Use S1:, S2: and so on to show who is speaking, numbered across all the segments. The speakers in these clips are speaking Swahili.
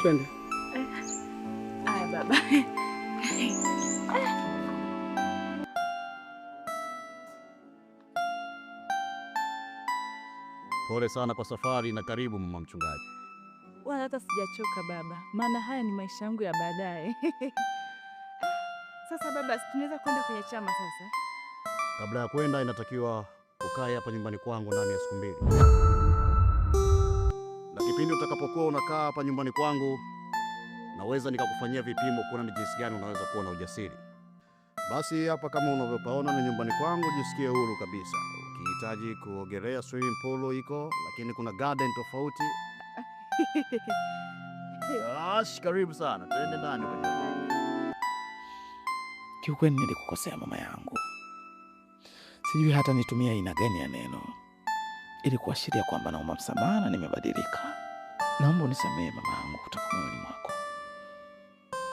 S1: Twende.
S2: Aya baba.
S3: Pole sana kwa safari na karibu mama mchungaji.
S2: Wala hata sijachoka baba, maana haya ni maisha yangu ya baadaye. Sasa baba, tunaweza kwenda kwenye chama sasa?
S3: Kabla ya kwenda inatakiwa ukae hapa nyumbani kwangu ndani ya siku 2. Na kipindi utakapokuwa unakaa hapa nyumbani kwangu, naweza nikakufanyia vipimo kuona ni jinsi gani unaweza kuwa na ujasiri. Basi hapa kama unavyopaona ni nyumbani kwangu, jisikie huru kabisa. Ukihitaji kuogelea swimming pool iko, lakini kuna garden tofauti. Karibu sana. Twende ndani kwa.
S4: Kiukweli nilikukosea mama yangu. Sijui hata nitumia aina gani ya neno ili kuashiria kwamba naomba msamaha na nimebadilika. Naomba unisamehe mama yangu kutoka moyoni mwako.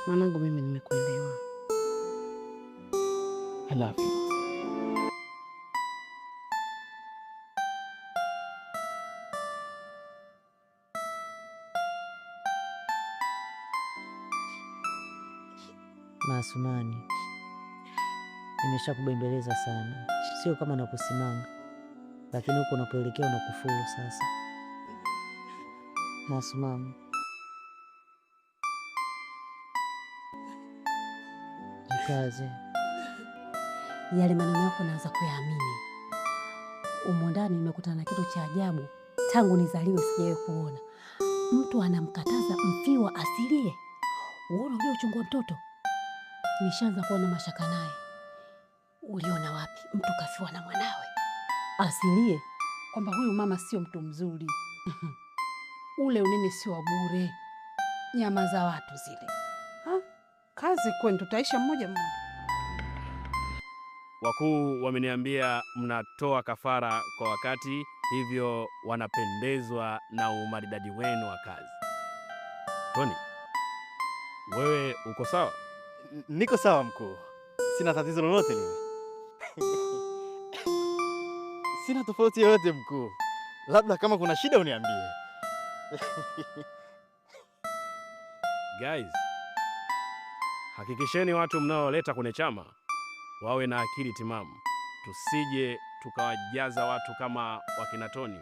S1: Mwanangu, mimi nimekuelewa.
S4: I love you.
S5: Maasumani, nimeshakubembeleza sana, sio kama nakusimanga, lakini huko unapoelekea unakufuru sasa. Maasumani, jikaze.
S6: Yale maneno yako naanza kuyaamini. Umo ndani nimekutana na kitu cha ajabu. Tangu nizaliwe sijawahi kuona. Mtu anamkataza mfiwa asilie. Uona ule uchungu wa mtoto? Nishaanza kuona mashaka naye. Uliona wapi mtu kafiwa na mwanawe asilie? Kwamba huyu mama sio mtu mzuri. Ule unene sio wa bure. Nyama za watu zile.
S1: Kazi kwenu, tutaisha mmoja mmoja.
S7: Wakuu wameniambia mnatoa kafara kwa wakati, hivyo wanapendezwa na umaridadi wenu wa kazi. Tony, wewe uko sawa?
S8: Niko sawa mkuu. Sina tatizo lolote lile. Sina tofauti yoyote mkuu. Labda kama kuna shida uniambie.
S7: Guys, hakikisheni watu mnaoleta kwenye chama wawe na akili timamu. Tusije tukawajaza watu kama wakina Tony.